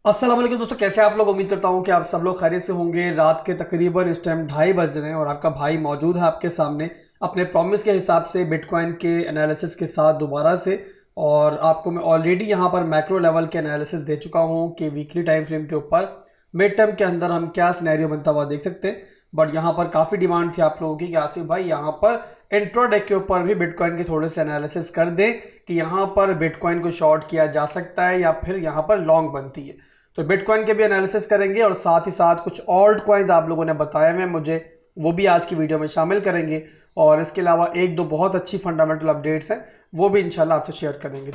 अस्सलाम वालेकुम दोस्तों, कैसे आप लोग। उम्मीद करता हूं कि आप सब लोग खैरियत से होंगे। रात के तकरीबन इस टाइम 2:30 बज रहे हैं और आपका भाई मौजूद है आपके सामने अपने प्रॉमिस के हिसाब से बिटकॉइन के एनालिसिस के साथ दोबारा से। और आपको मैं ऑलरेडी यहां पर मैक्रो लेवल के एनालिसिस दे चुका हूं कि वीकली टाइम फ्रेम के ऊपर मिड टर्म के अंदर हम क्या सिनेरियो बनता हुआ देख सकते हैं। बट यहाँ पर काफ़ी डिमांड थी आप लोगों की कि आसिफ भाई यहाँ पर इंट्राडे के ऊपर भी बिटकॉइन के थोड़े से एनालिसिस कर दें कि यहाँ पर बिटकॉइन को शॉर्ट किया जा सकता है या फिर यहाँ पर लॉन्ग बनती है। तो बिटकॉइन के भी एनालिसिस करेंगे और साथ ही साथ कुछ ऑल्ट कॉइन्स आप लोगों ने बताए हुए मुझे, वो भी आज की वीडियो में शामिल करेंगे। और इसके अलावा एक दो बहुत अच्छी फंडामेंटल अपडेट्स हैं, वो भी इंशाल्लाह आपसे शेयर करेंगे।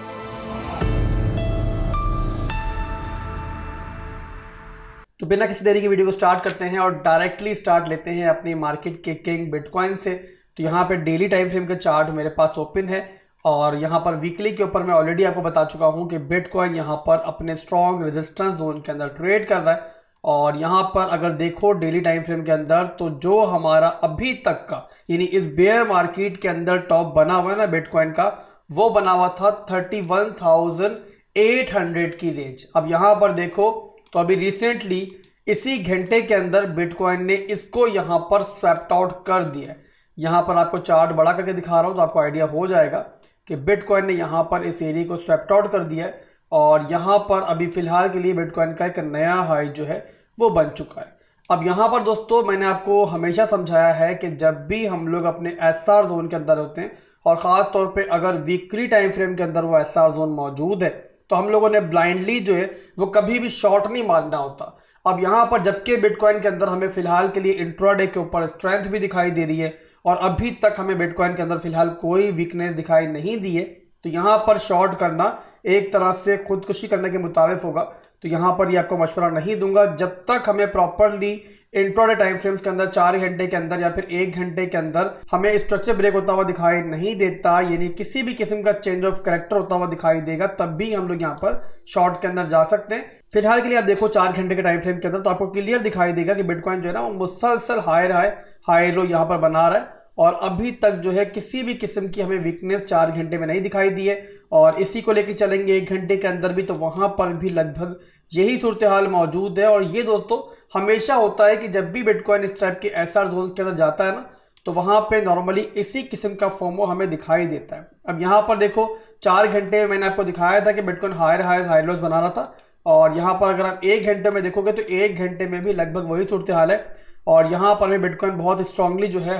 तो बिना किसी देरी की वीडियो को स्टार्ट करते हैं और डायरेक्टली स्टार्ट लेते हैं अपनी मार्केट के किंग बिटकॉइन से। तो यहाँ पे डेली टाइम फ्रेम का चार्ट मेरे पास ओपन है और यहाँ पर वीकली के ऊपर मैं ऑलरेडी आपको बता चुका हूँ कि बिटकॉइन यहाँ पर अपने स्ट्रॉन्ग रेजिस्टेंस जोन के अंदर ट्रेड कर रहा है। और यहाँ पर अगर देखो डेली टाइम फ्रेम के अंदर, तो जो हमारा अभी तक का यानी इस बेयर मार्केट के अंदर टॉप बना हुआ है ना बिटकॉइन का, वो बना हुआ था 31,800 की रेंज। अब यहाँ पर देखो तो अभी रिसेंटली इसी घंटे के अंदर बिटकॉइन ने इसको यहाँ पर स्वैप्ट आउट कर दिया है। यहाँ पर आपको चार्ट बड़ा करके दिखा रहा हूँ तो आपको आइडिया हो जाएगा कि बिटकॉइन ने यहाँ पर इस एरिया को स्वैप्ट आउट कर दिया है। और यहाँ पर अभी फिलहाल के लिए बिटकॉइन का एक नया हाई जो है वो बन चुका है। अब यहाँ पर दोस्तों मैंने आपको हमेशा समझाया है कि जब भी हम लोग अपने एसआर जोन के अंदर होते हैं और ख़ास तौर पे अगर वीकली टाइम फ्रेम के अंदर वो एसआर जोन मौजूद है, तो हम लोगों ने ब्लाइंडली जो है वो कभी भी शॉर्ट नहीं मारना होता। अब यहाँ पर जबकि बिटकॉइन के अंदर हमें फिलहाल के लिए इंट्राडे के ऊपर स्ट्रेंथ भी दिखाई दे रही है और अभी तक हमें बिटकॉइन के अंदर फिलहाल कोई वीकनेस दिखाई नहीं दी है, तो यहाँ पर शॉर्ट करना एक तरह से खुदकुशी करने के मुताबिक होगा। तो यहाँ पर ये आपको मशवरा नहीं दूंगा जब तक हमें प्रॉपरली इंट्राडे टाइम फ्रेम्स के अंदर 4 घंटे के अंदर या फिर 1 घंटे के अंदर हमें स्ट्रक्चर ब्रेक होता हुआ दिखाई नहीं देता, यानी किसी भी किस्म का चेंज ऑफ कैरेक्टर होता हुआ दिखाई देगा, तब भी हम लोग यहाँ पर शॉर्ट के अंदर जा सकते हैं। फिलहाल के लिए आप देखो 4 घंटे के टाइम फ्रेम के अंदर तो आपको क्लियर दिखाई देगा कि बिटकॉइन जो है ना वो मुसलसल हाई लो यहाँ पर बना रहा है और अभी तक जो है किसी भी किस्म की हमें वीकनेस 4 घंटे में नहीं दिखाई दी है। और इसी को लेकर चलेंगे 1 घंटे के अंदर भी, तो वहां पर भी लगभग यही सूरत हाल मौजूद है। और ये दोस्तों हमेशा होता है कि जब भी बिटकॉइन इस टाइप के एसआर जोन के अंदर जाता है ना, तो वहां पे नॉर्मली इसी किस्म का फोमो हमें दिखाई देता है। अब यहाँ पर देखो 4 घंटे में मैंने आपको दिखाया था कि बिटकॉइन हाई लोज बना रहा था और यहाँ पर अगर आप 1 घंटे में देखोगे तो 1 घंटे में भी लगभग वही सूरत हाल है। और यहाँ पर भी बिटकॉइन बहुत स्ट्रांगली जो है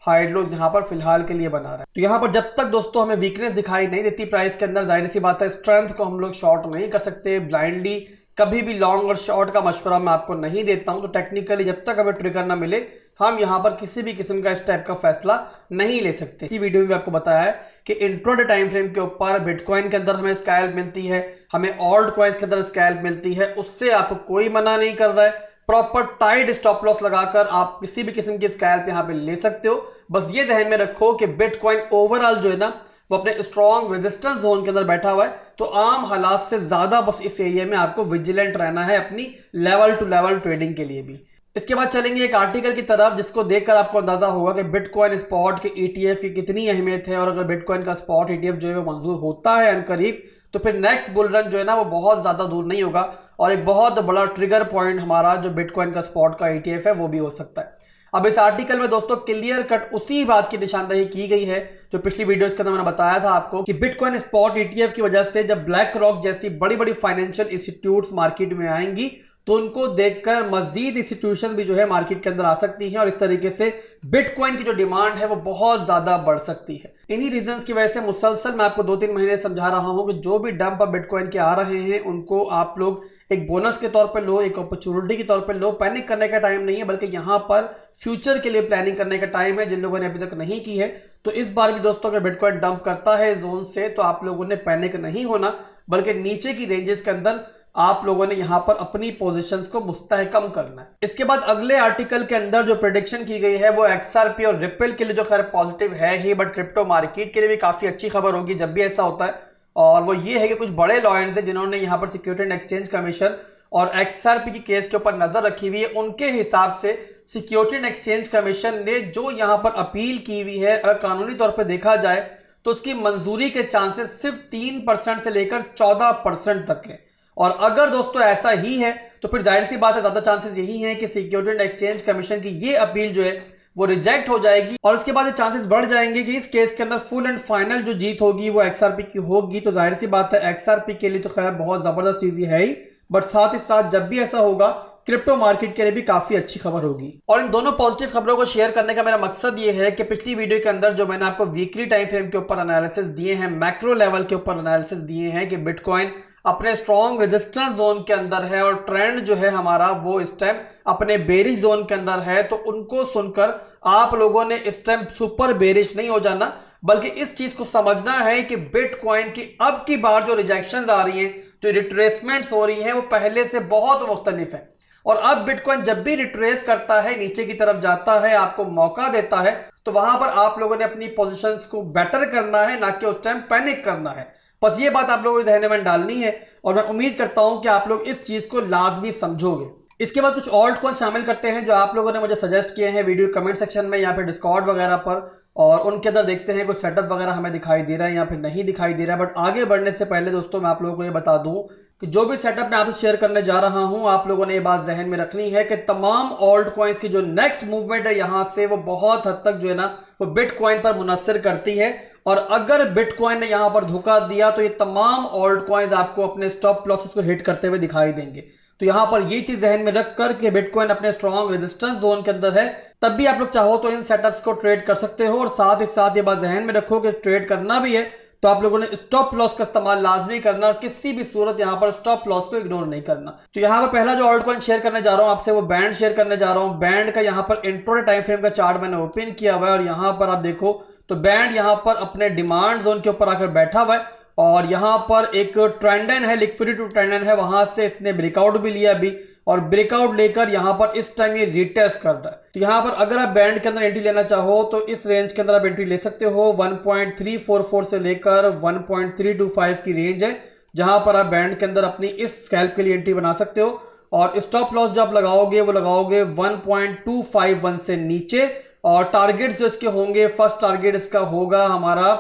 हाई लो यहाँ पर फिलहाल के लिए बना रहा है। तो यहाँ पर जब तक दोस्तों हमें वीकनेस दिखाई नहीं देती प्राइस के अंदर, जाहिर सी बात है स्ट्रेंथ को हम लोग शॉर्ट नहीं कर सकते ब्लाइंडली। कभी भी लॉन्ग और शॉर्ट का मशवरा मैं आपको नहीं देता हूं। तो टेक्निकली जब तक हमें ट्रिगर ना मिले हम यहाँ पर किसी भी किस्म का इस टाइप का फैसला नहीं ले सकते। इसी वीडियो में आपको बताया है कि इंट्राडे टाइम फ्रेम के ऊपर बिटकॉइन के अंदर हमें स्कैल्प मिलती है, हमें ऑल्ट कॉइन्स के अंदर स्कैल्प मिलती है, उससे आपको कोई मना नहीं कर रहा है। प्रॉपर टाइट स्टॉप लॉस लगाकर आप किसी भी किस्म की स्कैल्प यहां पे ले सकते हो। बस ये जहन में रखो कि बिटकॉइन ओवरऑल जो है ना वो अपने स्ट्रॉन्ग रेजिस्टेंस जोन के अंदर बैठा हुआ है, तो आम हालात से ज्यादा बस इस एरिया में आपको विजिलेंट रहना है अपनी लेवल टू लेवल ट्रेडिंग के लिए भी। इसके बाद चलेंगे एक आर्टिकल की तरफ जिसको देखकर आपको अंदाजा होगा कि बिटकॉइन स्पॉट के ईटीएफ की कितनी अहमियत है। और अगर बिटकॉइन का स्पॉट ईटीएफ जो है वो मंजूर होता है अनकरीब, तो फिर नेक्स्ट बुल रन जो है ना वो बहुत ज्यादा दूर नहीं होगा और एक बहुत बड़ा ट्रिगर पॉइंट हमारा जो बिटकॉइन का स्पॉट का ईटीएफ है वो भी हो सकता है। अब इस आर्टिकल में दोस्तों क्लियर कट उसी बात की निशानदेही की गई है जो पिछली वीडियोस के अंदर मैंने बताया था आपको कि बिटकॉइन स्पॉट ईटीएफ की वजह से जब ब्लैक रॉक जैसी बड़ी बड़ी फाइनेंशियल इंस्टीट्यूट्स मार्केट में आएंगी तो उनको देखकर मजीद इंस्टीट्यूशन भी जो है मार्केट के अंदर आ सकती हैं और इस तरीके से बिटकॉइन की जो डिमांड है वो बहुत ज्यादा बढ़ सकती है। इन्हीं रीजंस की वजह से मुसलसल मैं आपको 2-3 महीने समझा रहा हूं कि जो भी डंप अब बिटकॉइन के आ रहे हैं उनको आप लोग एक बोनस के तौर पे लो, एक अपॉर्चुनिटी के तौर पे लो। पैनिक करने का टाइम नहीं है, बल्कि यहाँ पर फ्यूचर के लिए प्लानिंग करने का टाइम है। जिन लोगों ने अभी तक नहीं की है तो इस बार भी दोस्तों अगर बिटकॉइन डंप करता है जोन से तो आप लोगों ने पैनिक नहीं होना, बल्कि नीचे की रेंजेस के अंदर आप लोगों ने यहां पर अपनी पोजीशंस को मुस्तहकम करना है। इसके बाद अगले आर्टिकल के अंदर जो प्रेडिक्शन की गई है वो एक्सआरपी और रिपल के लिए जो खैर पॉजिटिव है ही, बट क्रिप्टो मार्केट के लिए भी काफी अच्छी खबर होगी जब भी ऐसा होता है। और वो ये है कि कुछ बड़े लॉयर्स हैं जिन्होंने यहाँ पर सिक्योरिटी एंड एक्सचेंज कमीशन और एक्सआरपी की केस के ऊपर नजर रखी हुई है। उनके हिसाब से सिक्योरिटी एंड एक्सचेंज कमीशन ने जो यहाँ पर अपील की हुई है अगर कानूनी तौर पर देखा जाए तो उसकी मंजूरी के चांसेस सिर्फ 3% से लेकर 14% तक है। और अगर दोस्तों ऐसा ही है तो फिर जाहिर सी बात है, ज्यादा चांसेस यही हैं कि सिक्योरिटी एंड एक्सचेंज कमीशन की ये अपील जो है वो रिजेक्ट हो जाएगी और उसके बाद चांसेस बढ़ जाएंगे कि इस केस के अंदर फुल एंड फाइनल जो जीत होगी वो XRP की होगी। तो जाहिर सी बात है XRP के लिए तो खैर बहुत जबरदस्त चीज है ही, बट साथ ही साथ जब भी ऐसा होगा क्रिप्टो मार्केट के लिए भी काफी अच्छी खबर होगी। और इन दोनों पॉजिटिव खबरों को शेयर करने का मेरा मकसद ये है कि पिछली वीडियो के अंदर जो मैंने आपको वीकली टाइम फ्रेम के ऊपर एनालिसिस दिए हैं, मैक्रो लेवल के ऊपर एनालिसिस दिए हैं कि बिटकॉइन अपने स्ट्रॉन्ग रेजिस्टेंस जोन के अंदर है और ट्रेंड जो है हमारा वो इस टाइम अपने बेरिश जोन के अंदर है, तो उनको सुनकर आप लोगों ने इस टाइम सुपर बेरिश नहीं हो जाना, बल्कि इस चीज को समझना है कि बिटकॉइन की अब की बार जो रिजेक्शंस आ रही हैं, जो रिट्रेसमेंट्स हो रही हैं, वो पहले से बहुत मुख्तलिफ है। और अब बिटकॉइन जब भी रिट्रेस करता है, नीचे की तरफ जाता है, आपको मौका देता है, तो वहां पर आप लोगों ने अपनी पोजीशंस को बेटर करना है, ना कि उस टाइम पैनिक करना है। बस ये बात आप लोगों को ध्यान में डालनी है और मैं उम्मीद करता हूं कि आप लोग इस चीज को लाजमी समझोगे। इसके बाद कुछ ऑल्ट कॉइन शामिल करते हैं जो आप लोगों ने मुझे सजेस्ट किए हैं वीडियो कमेंट सेक्शन में या फिर डिस्कॉर्ड वगैरह पर, और उनके अंदर देखते हैं कुछ सेटअप वगैरह हमें दिखाई दे रहा है या फिर नहीं दिखाई दे रहा है। बट आगे बढ़ने से पहले दोस्तों मैं आप लोगों को ये बता दूं कि जो भी सेटअप मैं आपसे शेयर करने जा रहा हूं, आप लोगों ने ये बात जहन में रखनी है कि तमाम ऑल्ट कॉइन्स की जो नेक्स्ट मूवमेंट है यहां से, वो बहुत हद तक जो है ना वो बिटकॉइन पर मुनस्सिर करती है। और अगर बिटकॉइन ने यहां पर धोखा दिया तो ये तमाम ऑल्ट कॉइन्स आपको अपने स्टॉप लॉसेस को हिट करते हुए दिखाई देंगे। तो यहां पर ये चीज जहन में रख कर के बिटकॉइन अपने स्ट्रॉन्ग रेजिस्टेंस जोन के अंदर है, तब भी आप लोग चाहो तो इन सेटअप्स को ट्रेड कर सकते हो। और साथ ही साथ ये बात जहन में रखो कि ट्रेड करना भी है तो आप लोगों ने स्टॉप लॉस का इस्तेमाल लाजमी करना और किसी भी सूरत यहां पर स्टॉप लॉस को इग्नोर नहीं करना। तो यहां पर पहला जो ऑल्ट कॉइन शेयर करने जा रहा हूं आपसे, वो बैंड शेयर करने जा रहा हूं। बैंड का यहां पर इंट्राडे टाइम फ्रेम का चार्ट मैंने ओपन किया हुआ है और यहां पर आप देखो तो बैंड यहां पर अपने डिमांड जोन के ऊपर आकर बैठा हुआ है और यहां पर एक ट्रेंडन है, लिक्विडिटी ट्रेंडन है, वहां से इसने ब्रेकआउट भी लिया अभी और ब्रेकआउट लेकर यहां पर इस टाइम ये रिटेस्ट कर रहा है। तो यहां पर अगर आप बैंड के अंदर एंट्री लेना चाहो तो इस रेंज के अंदर आप एंट्री ले सकते हो। 1.344 से लेकर 1.325 की रेंज है जहां पर आप बैंड के अंदर अपनी इस स्कैल्प के लिए एंट्री बना सकते हो। और स्टॉप लॉस जो आप लगाओगे वो लगाओगे 1.251 से नीचे और टारगेट्स जो इसके होंगे, फर्स्ट टारगेट इसका होगा हमारा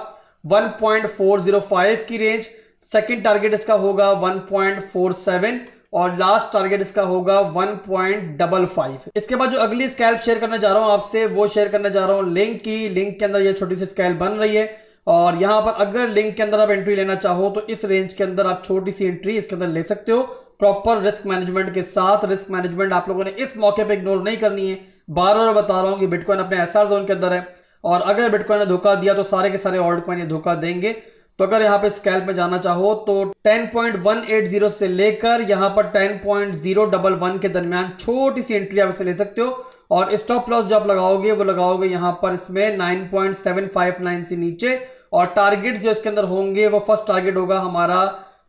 1.405 की रेंज, सेकंड टारगेट इसका होगा 1.47 और लास्ट टारगेट इसका होगा 1.55। इसके बाद जो अगली स्कैल्प शेयर करने जा रहा हूं आपसे, वो शेयर करने जा रहा हूं लिंक की। लिंक के अंदर ये छोटी सी स्कैल्प बन रही है और यहां पर अगर लिंक के अंदर आप एंट्री लेना चाहो तो इस रेंज के अंदर आप छोटी सी एंट्री इसके अंदर ले सकते हो, प्रॉपर रिस्क मैनेजमेंट के साथ। रिस्क मैनेजमेंट आप लोगों ने इस मौके पे इग्नोर नहीं करनी है। बार बार बता रहा हूं कि बिटकॉइन अपने एसआर जोन के अंदर है और अगर बिटकॉइन ने धोखा दिया तो सारे के सारे ऑल्ट कॉइन ये धोखा देंगे। तो अगर यहाँ पे स्कैल्प में जाना चाहो तो 10.180 से लेकर यहाँ पर 10.011 के दरमियान छोटी सी एंट्री आप इसमें ले सकते हो और स्टॉप लॉस जो आप लगाओगे वो लगाओगे यहाँ पर इसमें 9.759 से नीचे और टारगेट्स जो इसके अंदर होंगे वो फर्स्ट टारगेट होगा हमारा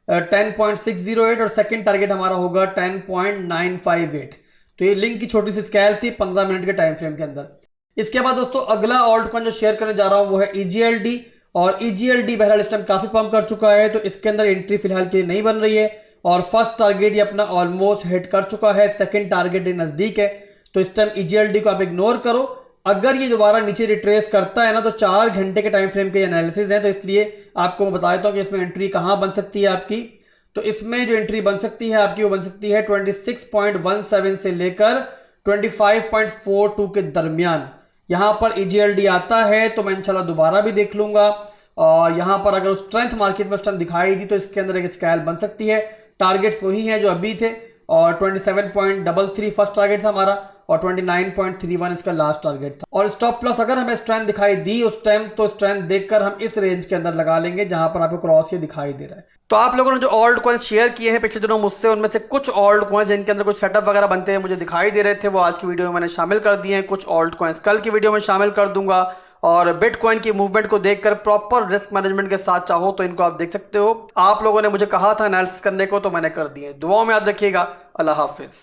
10.608 और सेकंड टारगेट हमारा होगा 10.958। तो ये लिंक की छोटी सी स्कैल्प थी 15 मिनट के टाइम फ्रेम के अंदर। इसके बाद दोस्तों अगला ऑल्ट कॉइन जो शेयर करने जा रहा हूं वो है EGLD और EGLD बहरहाल इस टाइम काफी पंप कर चुका है, तो इसके अंदर एंट्री फिलहाल के लिए नहीं बन रही है और फर्स्ट टारगेट ये अपना ऑलमोस्ट हिट कर चुका है, सेकंड टारगेट ये नजदीक है। तो इस टाइम EGLD को आप इग्नोर करो। अगर ये दोबारा नीचे रिट्रेस करता है ना तो 4 घंटे के टाइम फ्रेम के एनालिसिस है, तो इसलिए आपको मैं बता देता हूं कि इसमें एंट्री कहां बन सकती है आपकी। तो इसमें जो एंट्री बन सकती है आपकी वो बन सकती है 26.17 से लेकर 25.42 के दरमियान। यहां पर EGLD आता है तो मैं इंशाल्लाह दोबारा भी देख लूंगा और यहां पर अगर स्ट्रेंथ मार्केट में उस टाइम दिखाई दी तो इसके अंदर एक स्कैल्प बन सकती है। टारगेट्स वही हैं जो अभी थे और 27.33 फर्स्ट टारगेट था हमारा और 29.31 इसका लास्ट टारगेट था। और स्टॉप लॉस अगर हमें स्ट्रेंथ दिखाई दी उस टाइम तो स्ट्रेंथ देखकर हम इस रेंज के अंदर लगा लेंगे जहां पर आपको क्रॉस ये दिखाई दे रहा है। तो आप लोगों ने जो ऑल्ट कॉइन्स शेयर किए हैं पिछले दिनों मुझसे, उनमें से कुछ ऑल्ट कॉइन्स जिनके अंदर कुछ सेटअप वगैरह बनते हैं मुझे दिखाई दे रहे थे, वो आज की वीडियो में मैंने शामिल कर दिए हैं। कुछ ऑल्ट कॉइन्स कल की वीडियो में शामिल कर दूंगा और बिटकॉइन की मूवमेंट को देखकर प्रॉपर रिस्क मैनेजमेंट के साथ चाहो तो इनको आप देख सकते हो। आप लोगों ने मुझे कहा था एनालिसिस करने को तो मैंने कर दिए। दुआओं में याद रखिएगा। अल्लाह हाफिज।